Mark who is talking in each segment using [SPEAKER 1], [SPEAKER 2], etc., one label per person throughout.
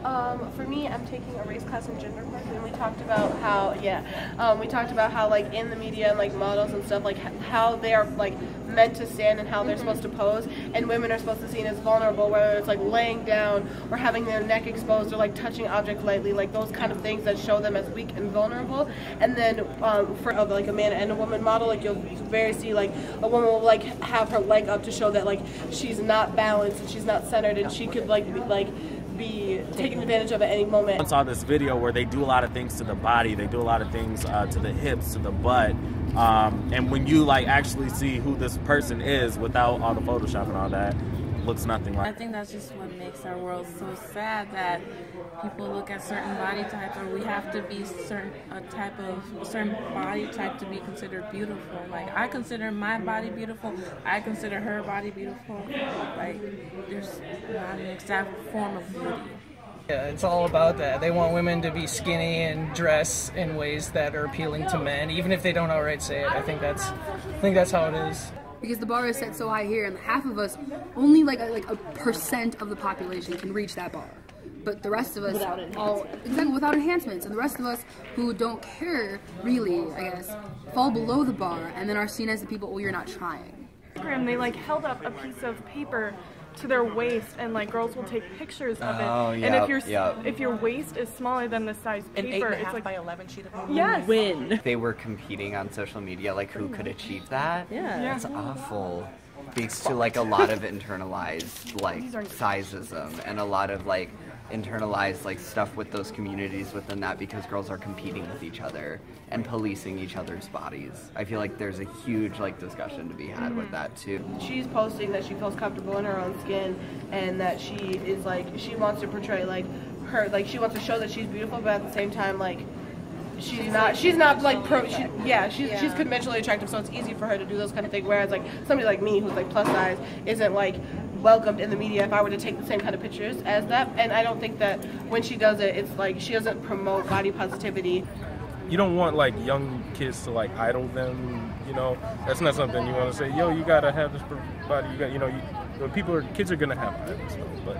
[SPEAKER 1] For me, I'm taking a race, class, and gender course, and we talked about how, like in the media and like models and stuff, like how they are like meant to stand and how they're supposed to pose, and women are supposed to be seen as vulnerable, whether it's like laying down or having their neck exposed or like touching objects lightly, like those kind of things that show them as weak and vulnerable. And then for like a man and a woman model, like you'll very see like a woman will like have her leg up to show that like she's not balanced and she's not centered, and she could be taken advantage of at any moment.
[SPEAKER 2] I saw this video where they do a lot of things to the body, they do a lot of things to the hips, to the butt, and when you like actually see who this person is without all the Photoshop and all that, looks nothing like.
[SPEAKER 3] I think that's just what makes our world so sad, that people look at certain body types, or we have to be certain body type to be considered beautiful. Like I consider my body beautiful, I consider her body beautiful. Like there's not an exact form of beauty.
[SPEAKER 4] Yeah, it's all about that. They want women to be skinny and dress in ways that are appealing to men, even if they don't outright say it. I think that's how it is.
[SPEAKER 5] Because the bar is set so high here, and half of us, only like a percent of the population can reach that bar. But the rest of us, without enhancements, and the rest of us who don't care, really, I guess, fall below the bar and then are seen as the people, oh, you're not trying.
[SPEAKER 6] They like held up a piece of paper to their waist, and like girls will take pictures of it.
[SPEAKER 7] Oh,
[SPEAKER 6] and if your waist is smaller than the size paper,
[SPEAKER 8] an 8.5
[SPEAKER 6] it's like
[SPEAKER 8] by 11 sheet of paper.
[SPEAKER 6] Yes.
[SPEAKER 8] Win.
[SPEAKER 7] They were competing on social media, like who could achieve that.
[SPEAKER 8] Yeah.
[SPEAKER 7] That's awful. Speaks to like a lot of internalized like sizeism and a lot of like internalized like stuff with those communities within that, because girls are competing with each other and policing each other's bodies. I feel like there's a huge like discussion to be had with that too.
[SPEAKER 1] She's posting that she feels comfortable in her own skin, and that she is like, she wants to portray like her, like she wants to show that she's beautiful, but at the same time like she's not like she's conventionally attractive, so it's easy for her to do those kind of things, whereas like somebody like me who's like plus size isn't like welcomed in the media if I were to take the same kind of pictures as that. And I don't think that when she does it, it's like she doesn't promote body positivity.
[SPEAKER 9] You don't want like young kids to like idol them, you know. That's not something you want to say, yo, you gotta have this body, you got, you know, kids are gonna have idols, but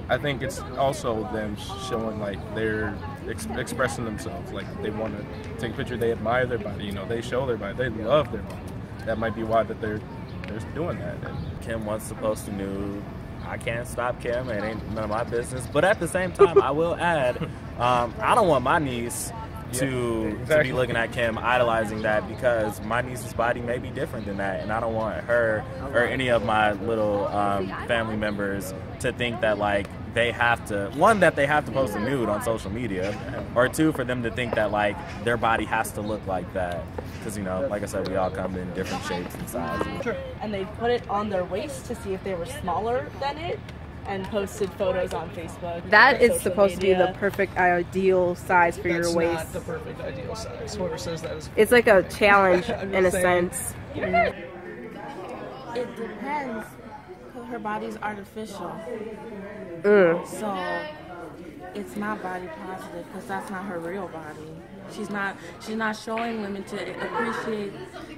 [SPEAKER 9] I think it's also them showing like they're expressing themselves, like they want to take a picture, they admire their body, you know, they show their body, they love their body. That might be why that they're doing that. And
[SPEAKER 2] Kim wants to post a nude. I can't stop Kim. It ain't none of my business. But at the same time, I will add, I don't want my niece to be looking at Kim, idolizing that, because my niece's body may be different than that, and I don't want her or any of my little family members to think that like they have to, one, that they have to post a nude on social media, or two, for them to think that like their body has to look like that, because you know, like I said, we all come in different shapes and sizes.
[SPEAKER 8] And they put it on their waist to see if they were smaller than it, and posted photos on Facebook.
[SPEAKER 10] That is supposed to be the perfect ideal size for your waist.
[SPEAKER 4] That's not the perfect ideal size. Whoever says that is...
[SPEAKER 10] It's like a challenge in a sense.
[SPEAKER 3] It depends. Her body's artificial. So it's not body positive, because that's not her real body. She's not showing women to appreciate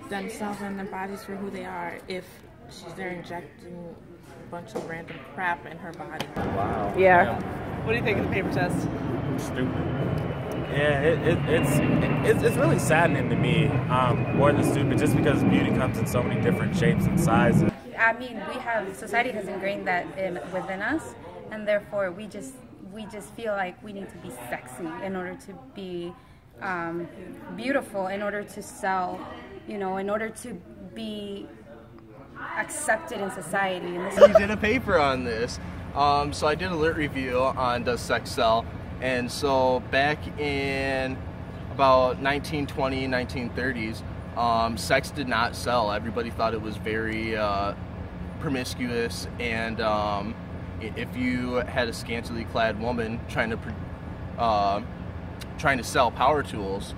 [SPEAKER 3] themselves and their bodies for who they are if she's there injecting a bunch of random crap in her body.
[SPEAKER 2] Wow.
[SPEAKER 10] Yeah.
[SPEAKER 8] What do you think of the paper test?
[SPEAKER 9] stupid.
[SPEAKER 2] Yeah, it's really saddening to me, more than stupid, just because beauty comes in so many different shapes and sizes.
[SPEAKER 11] I mean, society has ingrained that within us, and therefore we just feel like we need to be sexy in order to be beautiful, in order to sell, you know, in order to be accepted in society.
[SPEAKER 12] We did a paper on this, so I did a lit review on Does Sex Sell? And so back in about 1920, 1930s, sex did not sell. Everybody thought it was very promiscuous, and if you had a scantily clad woman trying to sell power tools,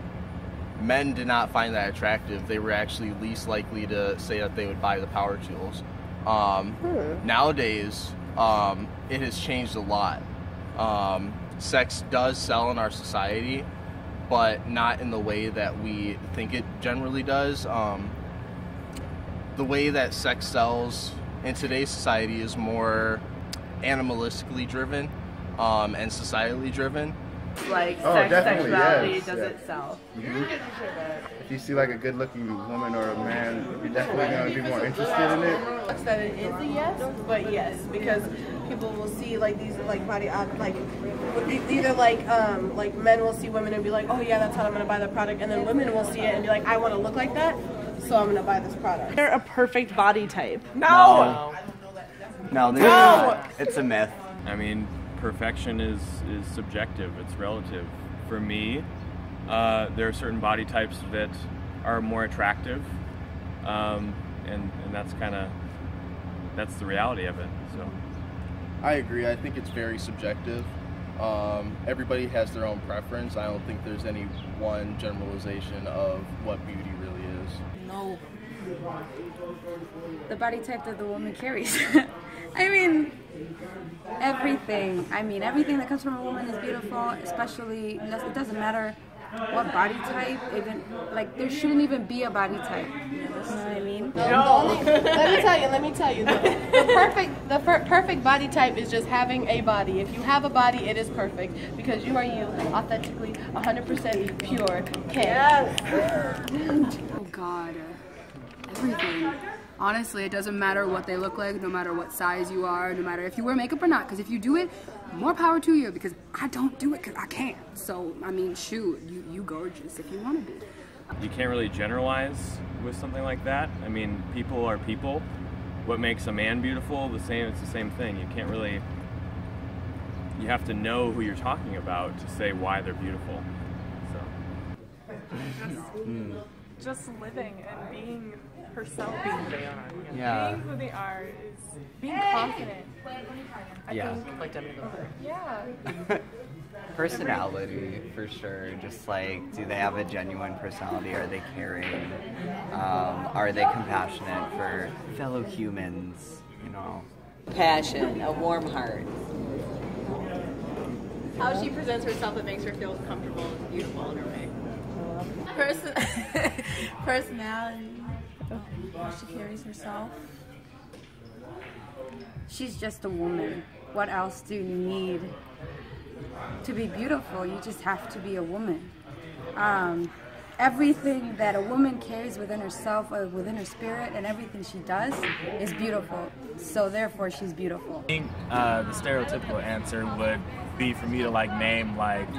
[SPEAKER 12] men did not find that attractive. They were actually least likely to say that they would buy the power tools. Nowadays, it has changed a lot. Sex does sell in our society, but not in the way that we think it generally does. The way that sex sells in today's society is more animalistically driven. and societally driven.
[SPEAKER 8] Like
[SPEAKER 13] Oh,
[SPEAKER 8] sex,
[SPEAKER 13] definitely,
[SPEAKER 8] sexuality,
[SPEAKER 13] yes,
[SPEAKER 8] does
[SPEAKER 13] yes.
[SPEAKER 8] it sell?
[SPEAKER 13] If you see like a good-looking woman or a man, you're definitely going to be more interested in it.
[SPEAKER 1] That it is a yes, but yes, because people will see like these like body like either like men will see women and be like, oh yeah, that's how I'm gonna buy the product, and then women will see it and be like, I want to look like that, so I'm gonna buy this product.
[SPEAKER 8] They're a perfect body type.
[SPEAKER 7] No, it's a myth.
[SPEAKER 14] I mean, perfection is subjective. It's relative. For me, there are certain body types that are more attractive, and that's the reality of it. So,
[SPEAKER 12] I agree. I think it's very subjective. Everybody has their own preference. I don't think there's any one generalization of what beauty really is.
[SPEAKER 11] No. The body type that the woman carries. I mean, everything. Everything that comes from a woman is beautiful, especially, it doesn't matter what body type, even, like, there shouldn't even be a body type. You know what I mean?
[SPEAKER 1] Let me tell you, the perfect body type is just having a body. If you have a body, it is perfect, because you are you, authentically, 100% pure. Yes.
[SPEAKER 5] Oh God, everything. Honestly, it doesn't matter what they look like, no matter what size you are, no matter if you wear makeup or not, because if you do it, more power to you, because I don't do it because I can't. So, I mean, shoot, you gorgeous if you want to be.
[SPEAKER 14] you can't really generalize with something like that. I mean, people are people. What makes a man beautiful, it's the same thing. You can't really, you have to know who you're talking about to say why they're beautiful. So.
[SPEAKER 6] Just living and being herself.
[SPEAKER 7] Being who they are. Yeah.
[SPEAKER 6] Being who they are is being confident. I think,
[SPEAKER 7] Like
[SPEAKER 6] yeah.
[SPEAKER 7] Personality, for sure. Just like, do they have a genuine personality? Are they caring? Are they compassionate for fellow humans? You know.
[SPEAKER 15] Passion, a warm heart.
[SPEAKER 16] How she presents herself that makes her feel comfortable and beautiful in her way.
[SPEAKER 11] Personality. How she carries herself. She's just a woman. What else do you need to be beautiful? You just have to be a woman. Everything that a woman carries within herself or within her spirit and everything she does is beautiful. So therefore she's beautiful.
[SPEAKER 2] I think the stereotypical answer would be for me to like name like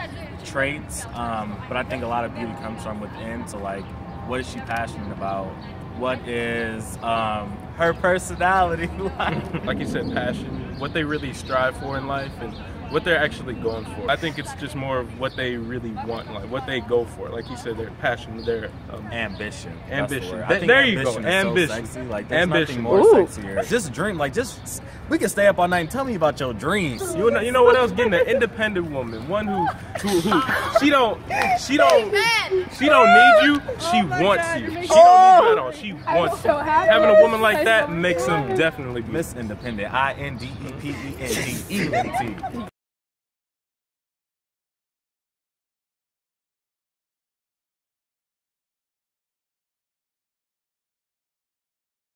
[SPEAKER 2] traits, but I think a lot of beauty comes from within. So like, what is she passionate about? What is her personality like?
[SPEAKER 9] Like you said, passion, what they really strive for in life, and what they're actually going for. I think it's just more of what they really want, like what they go for. Like you said, their passion, their
[SPEAKER 2] ambition.
[SPEAKER 9] Ambition.
[SPEAKER 2] I think
[SPEAKER 9] there you go.
[SPEAKER 2] Ambition. So sexy. Like there's
[SPEAKER 9] ambition.
[SPEAKER 2] Nothing more sexier. Just dream. Like just we can stay up all night and tell me about your dreams.
[SPEAKER 9] You know what else? Getting an independent woman, one who she don't need you. She wants you. She don't need you at all. She wants you. Having a woman like that makes them definitely
[SPEAKER 2] Miss Independent. INDEPENDENT.